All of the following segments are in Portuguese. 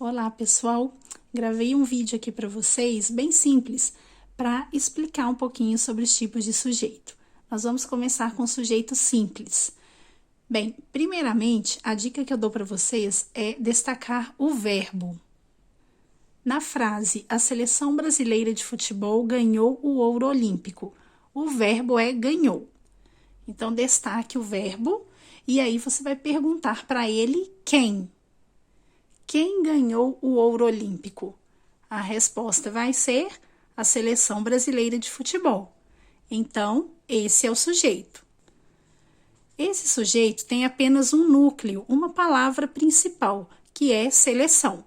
Olá, pessoal! Gravei um vídeo aqui para vocês, bem simples, para explicar um pouquinho sobre os tipos de sujeito. Nós vamos começar com o sujeito simples. Bem, primeiramente, a dica que eu dou para vocês é destacar o verbo. Na frase, a seleção brasileira de futebol ganhou o ouro olímpico. O verbo é ganhou. Então, destaque o verbo e aí você vai perguntar para ele quem. Quem ganhou o ouro olímpico? A resposta vai ser a seleção brasileira de futebol. Então, esse é o sujeito. Esse sujeito tem apenas um núcleo, uma palavra principal, que é seleção.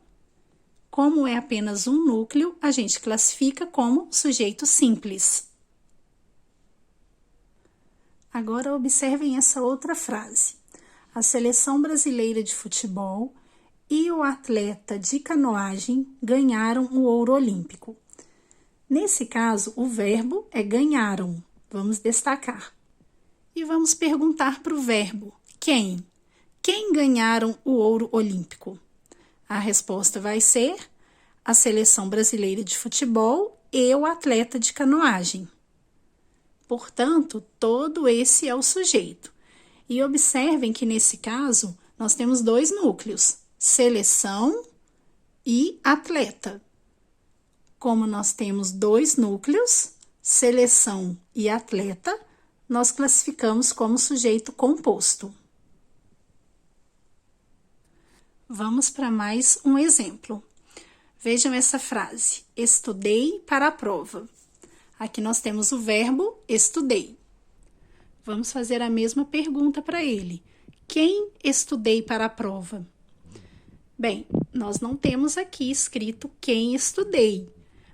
Como é apenas um núcleo, a gente classifica como sujeito simples. Agora observem essa outra frase. A seleção brasileira de futebol e o atleta de canoagem ganharam o ouro olímpico. Nesse caso, o verbo é ganharam. Vamos destacar. E vamos perguntar para o verbo, quem? Quem ganharam o ouro olímpico? A resposta vai ser a seleção brasileira de futebol e o atleta de canoagem. Portanto, todo esse é o sujeito. E observem que nesse caso, nós temos dois núcleos, seleção e atleta. Como nós temos dois núcleos, seleção e atleta, nós classificamos como sujeito composto. Vamos para mais um exemplo. Vejam essa frase, estudei para a prova. Aqui nós temos o verbo estudei. Vamos fazer a mesma pergunta para ele. Quem estudei para a prova? Bem, nós não temos aqui escrito quem estudei,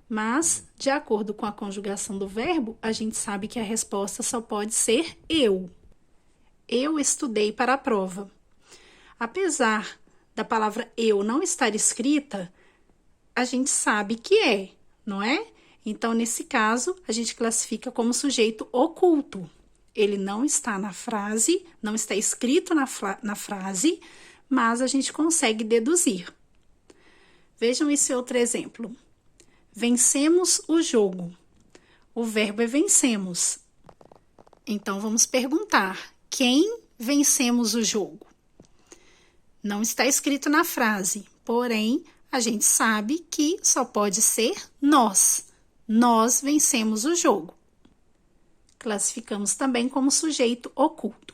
mas, de acordo com a conjugação do verbo, a gente sabe que a resposta só pode ser eu. Eu estudei para a prova. Apesar da palavra eu não estar escrita, a gente sabe que é, não é? Então, nesse caso, a gente classifica como sujeito oculto. Ele não está na frase, não está escrito na frase, mas a gente consegue deduzir. Vejam esse outro exemplo. Vencemos o jogo. O verbo é vencemos. Então, vamos perguntar, quem vencemos o jogo? Não está escrito na frase, porém, a gente sabe que só pode ser nós. Nós vencemos o jogo. Classificamos também como sujeito oculto.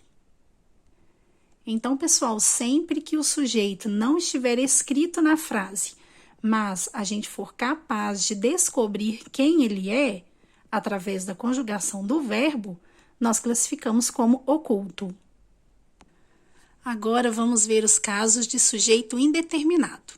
Então, pessoal, sempre que o sujeito não estiver escrito na frase, mas a gente for capaz de descobrir quem ele é, através da conjugação do verbo, nós classificamos como oculto. Agora, vamos ver os casos de sujeito indeterminado.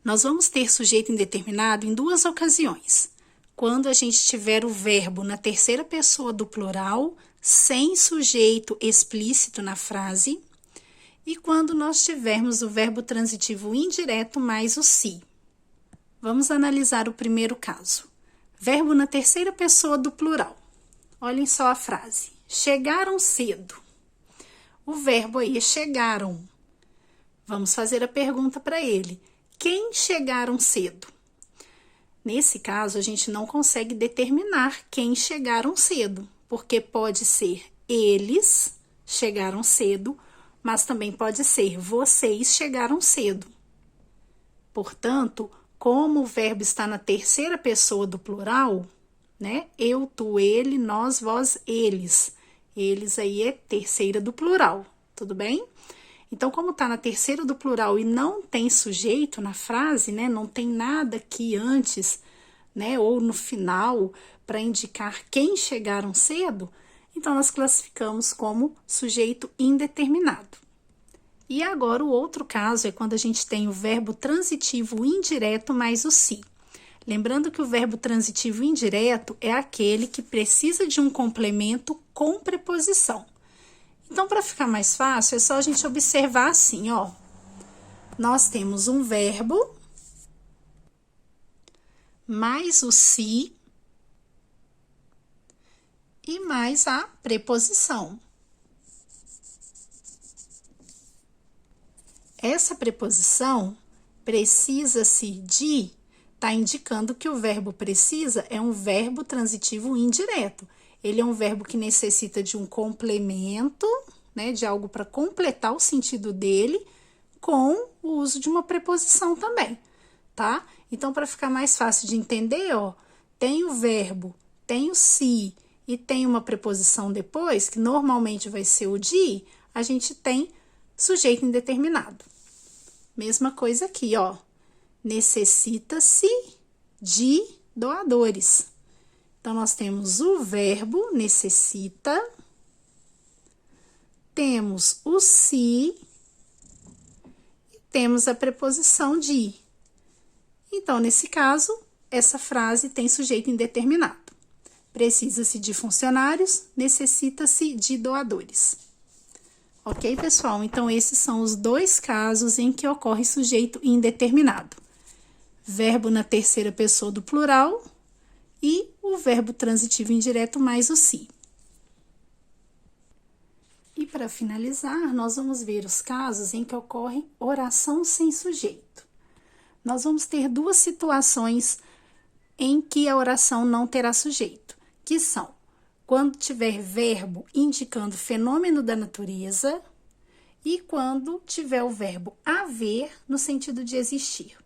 Nós vamos ter sujeito indeterminado em duas ocasiões. Quando a gente tiver o verbo na terceira pessoa do plural, sem sujeito explícito na frase, e quando nós tivermos o verbo transitivo indireto mais o se. Vamos analisar o primeiro caso. Verbo na terceira pessoa do plural. Olhem só a frase. Chegaram cedo. O verbo aí é chegaram. Vamos fazer a pergunta para ele. Quem chegaram cedo? Nesse caso, a gente não consegue determinar quem chegaram cedo, porque pode ser eles chegaram cedo, mas também pode ser vocês chegaram cedo. Portanto, como o verbo está na terceira pessoa do plural, né? Eu, tu, ele, nós, vós, eles. Eles aí é terceira do plural, tudo bem? Então, como está na terceira do plural e não tem sujeito na frase, né? Não tem nada aqui antes, né? Ou no final para indicar quem chegaram cedo, então nós classificamos como sujeito indeterminado. E agora o outro caso é quando a gente tem o verbo transitivo indireto mais o se. Lembrando que o verbo transitivo indireto é aquele que precisa de um complemento com preposição. Então, para ficar mais fácil, é só a gente observar assim, ó. Nós temos um verbo mais o se e mais a preposição. Essa preposição precisa-se de, está indicando que o verbo precisa é um verbo transitivo indireto. Ele é um verbo que necessita de um complemento, né, de algo para completar o sentido dele, com o uso de uma preposição também, tá? Então, para ficar mais fácil de entender, ó, tem o verbo, tem o se e tem uma preposição depois, que normalmente vai ser o de, a gente tem sujeito indeterminado. Mesma coisa aqui, ó. Necessita-se de doadores. Então, nós temos o verbo necessita, temos o se e temos a preposição de. Então, nesse caso, essa frase tem sujeito indeterminado. Precisa-se de funcionários, necessita-se de doadores. Ok, pessoal? Então, esses são os dois casos em que ocorre sujeito indeterminado. Verbo na terceira pessoa do plural e o verbo transitivo indireto mais o se. E para finalizar, nós vamos ver os casos em que ocorre oração sem sujeito. Nós vamos ter duas situações em que a oração não terá sujeito, que são quando tiver verbo indicando fenômeno da natureza e quando tiver o verbo haver no sentido de existir.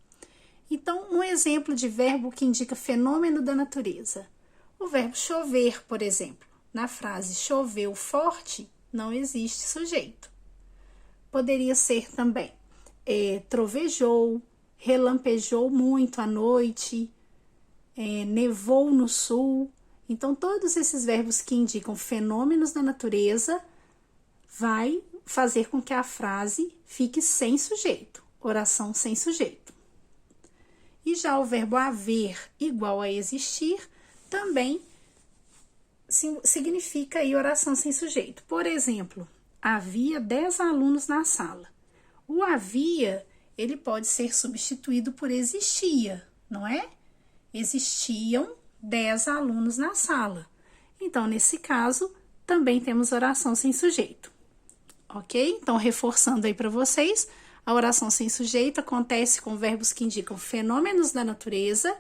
Então, um exemplo de verbo que indica fenômeno da natureza. O verbo chover, por exemplo. Na frase choveu forte, não existe sujeito. Poderia ser também trovejou, relampejou muito à noite, nevou no sul. Então, todos esses verbos que indicam fenômenos da natureza vai fazer com que a frase fique sem sujeito, oração sem sujeito. E já o verbo haver igual a existir também significa aí oração sem sujeito. Por exemplo, havia 10 alunos na sala. O havia, ele pode ser substituído por existia, não é? Existiam 10 alunos na sala. Então, nesse caso, também temos oração sem sujeito. Ok? Então, reforçando aí para vocês, a oração sem sujeito acontece com verbos que indicam fenômenos da natureza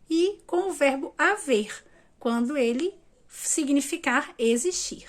e com o verbo haver, quando ele significar existir.